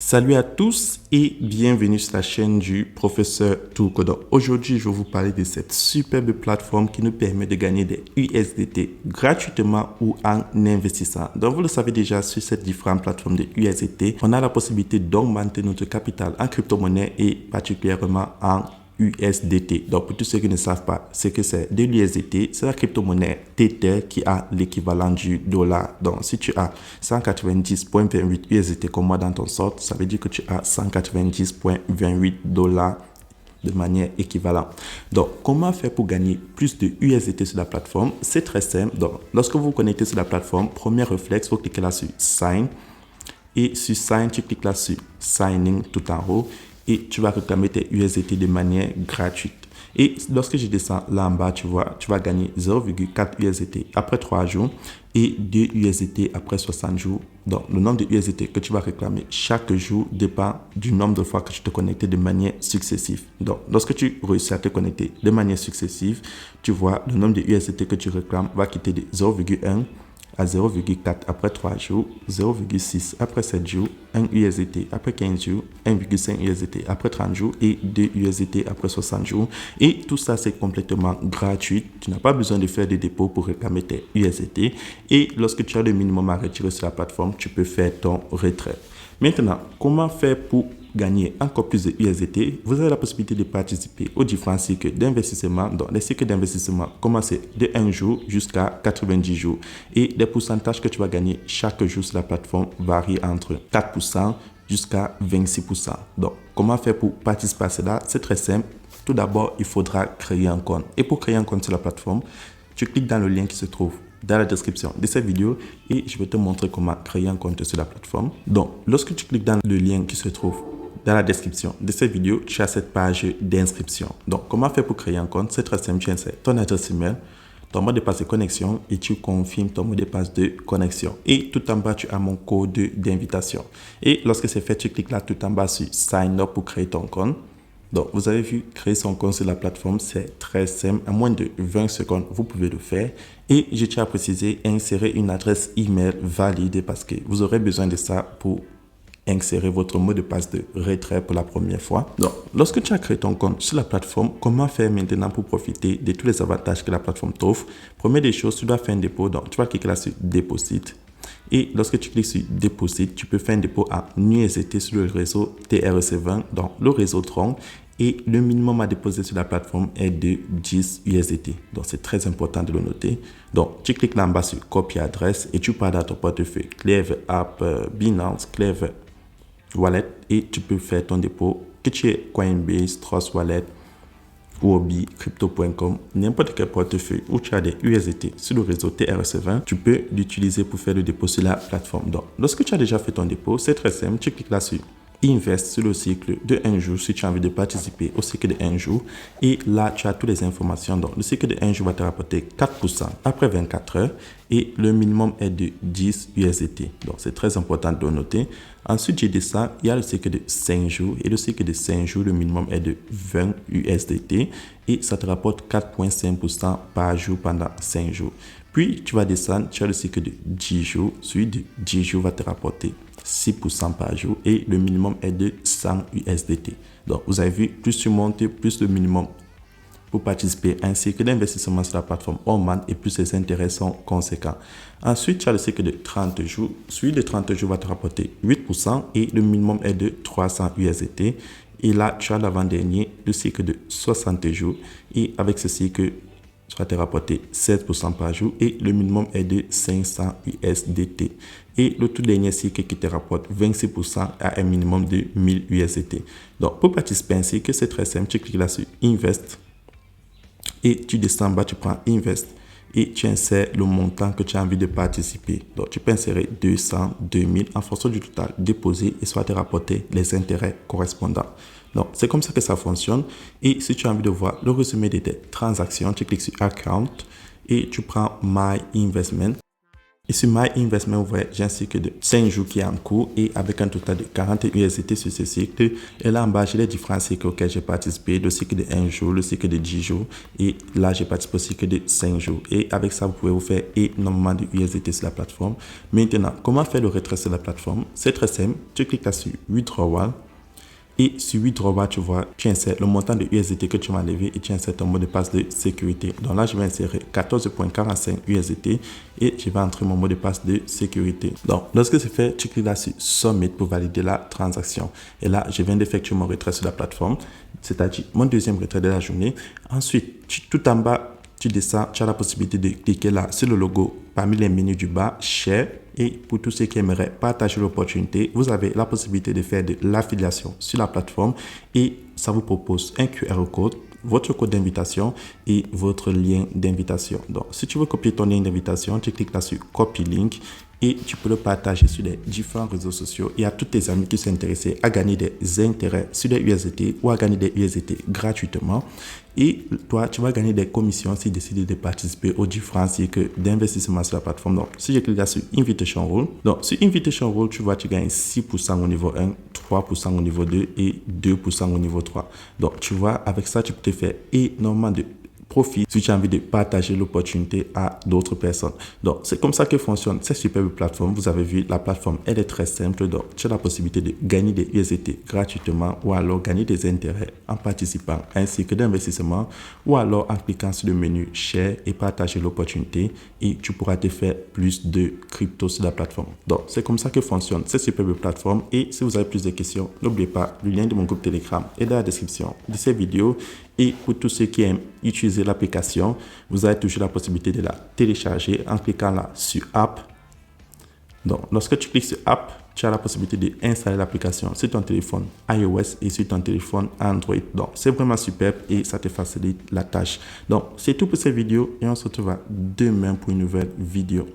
Salut à tous et bienvenue sur la chaîne du professeur Tourcodon. Aujourd'hui, je vais vous parler de cette superbe plateforme qui nous permet de gagner des USDT gratuitement ou en investissant. Donc, vous le savez déjà, sur cette différente plateforme de USDT, on a la possibilité d'augmenter notre capital en crypto-monnaie et particulièrement en USDT. Donc, pour tous ceux qui ne savent pas ce que c'est de l'USDT, c'est la crypto-monnaie Tether qui a l'équivalent du dollar. Donc, si tu as 190,28 USDT comme moi dans ton sort, ça veut dire que tu as 190,28 dollars de manière équivalente. Donc, comment faire pour gagner plus de USDT sur la plateforme? C'est très simple. Donc, lorsque vous vous connectez sur la plateforme, premier réflexe, vous cliquez là sur Sign. Et sur Sign, tu cliques là sur Signing tout en haut. Et tu vas réclamer tes USDT de manière gratuite. Et lorsque je descends là en bas, tu vois, tu vas gagner 0,4 USDT après 3 jours et 2 USDT après 60 jours. Donc, le nombre de USDT que tu vas réclamer chaque jour dépend du nombre de fois que tu te connectes de manière successive. Donc, lorsque tu réussis à te connecter de manière successive, tu vois, le nombre de USDT que tu réclames va quitter de 0,1 à 0,4 après 3 jours, 0,6 après 7 jours, 1 USDT après 15 jours, 1,5 USDT après 30 jours et 2 USDT après 60 jours. Et tout ça, c'est complètement gratuit. Tu n'as pas besoin de faire des dépôts pour réclamer tes USDT. Et lorsque tu as le minimum à retirer sur la plateforme, tu peux faire ton retrait. Maintenant, comment faire pour gagner encore plus de USDT? Vous avez la possibilité de participer aux différents cycles d'investissement. Donc, les cycles d'investissement commencent de 1 jour jusqu'à 90 jours. Et les pourcentages que tu vas gagner chaque jour sur la plateforme varient entre 4% jusqu'à 26%. Donc, comment faire pour participer à cela? C'est très simple. Tout d'abord, il faudra créer un compte. Et pour créer un compte sur la plateforme, tu cliques dans le lien qui se trouve dans la description de cette vidéo et je vais te montrer comment créer un compte sur la plateforme. Donc, lorsque tu cliques dans le lien qui se trouve dans la description de cette vidéo, tu as cette page d'inscription. Donc, comment faire pour créer un compte? C'est très simple. Tu insères ton adresse email, ton mot de passe de connexion et tu confirmes ton mot de passe de connexion. Et tout en bas, tu as mon code d'invitation. Et lorsque c'est fait, tu cliques là tout en bas sur Sign Up pour créer ton compte. Donc, vous avez vu, créer son compte sur la plateforme, c'est très simple. En moins de 20 secondes, vous pouvez le faire. Et je tiens à préciser, insérer une adresse email valide parce que vous aurez besoin de ça pour insérer votre mot de passe de retrait pour la première fois. Donc, lorsque tu as créé ton compte sur la plateforme, comment faire maintenant pour profiter de tous les avantages que la plateforme t'offre? Première des choses, tu dois faire un dépôt. Donc, tu vas cliquer là sur Deposit. Et lorsque tu cliques sur Deposit, tu peux faire un dépôt en USDT sur le réseau TRC20, donc le réseau Tron. Et le minimum à déposer sur la plateforme est de 10 USDT. Donc, c'est très important de le noter. Donc, tu cliques là en bas sur Copie adresse et tu pars dans ton portefeuille Clever App, Binance, Clever Wallet et tu peux faire ton dépôt, que tu aies Coinbase, Trust Wallet, Huobi, Crypto.com, n'importe quel portefeuille où tu as des USDT sur le réseau TRC20, tu peux l'utiliser pour faire le dépôt sur la plateforme. Donc, lorsque tu as déjà fait ton dépôt, c'est très simple, tu cliques là sur Invest sur le cycle de 1 jour si tu as envie de participer au cycle de 1 jour. Et là, tu as toutes les informations. Donc, le cycle de 1 jour va te rapporter 4% après 24 heures et le minimum est de 10 USDT. Donc, c'est très important de le noter. Ensuite, je descends, il y a le cycle de 5 jours et le cycle de 5 jours, le minimum est de 20 USDT et ça te rapporte 4,5% par jour pendant 5 jours. Puis, tu vas descendre, tu as le cycle de 10 jours. Celui de 10 jours va te rapporter 6% par jour et le minimum est de 100 USDT. Donc, vous avez vu, plus tu montes, plus le minimum pour participer à un cycle d'investissement sur la plateforme Oman et plus les intérêts sont conséquents. Ensuite, tu as le cycle de 30 jours. Celui de 30 jours va te rapporter 8% et le minimum est de 300 USDT. Et là, tu as l'avant-dernier, le cycle de 60 jours. Et avec ce cycle, tu vas te rapporter 7% par jour et le minimum est de 500 USDT. Et le tout dernier cycle qui te rapporte 26% à un minimum de 1000 USDT. Donc, pour participer à un cycle, c'est très simple. Tu cliques là sur Invest et tu descends en bas, tu prends Invest et tu insères le montant que tu as envie de participer. Donc, tu peux insérer 200, 2000 en fonction du total déposé et soit te rapporter les intérêts correspondants. Donc, c'est comme ça que ça fonctionne. Et si tu as envie de voir le résumé de tes transactions, tu cliques sur Account et tu prends My Investment. Et sur My Investment, vous voyez, j'ai un cycle de 5 jours qui est en cours et avec un total de 40 USDT sur ce cycle. Et là en bas, j'ai les différents cycles auxquels j'ai participé. Le cycle de 1 jour, le cycle de 10 jours. Et là, j'ai participé au cycle de 5 jours. Et avec ça, vous pouvez vous faire énormément de USDT sur la plateforme. Maintenant, comment faire le retrait sur la plateforme? C'est très simple. Tu cliques là sur Withdrawal. Et sur Withdrawal, tu vois, tu insères le montant de USDT que tu vas enlever et tu insères ton mot de passe de sécurité. Donc là, je vais insérer 14,45 USDT et je vais entrer mon mot de passe de sécurité. Donc, lorsque c'est fait, tu cliques là sur Submit pour valider la transaction. Et là, je viens d'effectuer mon retrait sur la plateforme, c'est-à-dire mon deuxième retrait de la journée. Ensuite, tout en bas, tu descends, tu as la possibilité de cliquer là sur le logo parmi les menus du bas, Share. Et pour tous ceux qui aimeraient partager l'opportunité, vous avez la possibilité de faire de l'affiliation sur la plateforme et ça vous propose un QR code, votre code d'invitation et votre lien d'invitation. Donc, si tu veux copier ton lien d'invitation, tu cliques là sur Copy Link et tu peux le partager sur les différents réseaux sociaux et à tous tes amis qui sont intéressés à gagner des intérêts sur des USDT ou à gagner des USDT gratuitement. Et toi, tu vas gagner des commissions si tu décides de participer aux différents cycles d'investissement sur la plateforme. Donc, si je clique là sur Invitation Rule, donc sur Invitation Rule, tu vois, tu gagnes 6% au niveau 1, 3% au niveau 2 et 2% au niveau 3. Donc, tu vois, avec ça, tu peux te faire énormément de profit si tu as envie de partager l'opportunité à d'autres personnes. Donc, c'est comme ça que fonctionne cette superbe plateforme. Vous avez vu, la plateforme, elle est très simple. Donc, tu as la possibilité de gagner des USDT gratuitement ou alors gagner des intérêts en participant à un cycle d'investissement ou alors en cliquant sur le menu Share et partager l'opportunité et tu pourras te faire plus de crypto sur la plateforme. Donc, c'est comme ça que fonctionne cette superbe plateforme et si vous avez plus de questions, n'oubliez pas, le lien de mon groupe Telegram est dans la description de cette vidéo. Et pour tous ceux qui aiment utiliser l'application, vous avez toujours la possibilité de la télécharger en cliquant là sur App. Donc, lorsque tu cliques sur App, tu as la possibilité d'installer l'application sur ton téléphone iOS et sur ton téléphone Android. Donc, c'est vraiment superbe et ça te facilite la tâche. Donc, c'est tout pour cette vidéo et on se retrouve demain pour une nouvelle vidéo.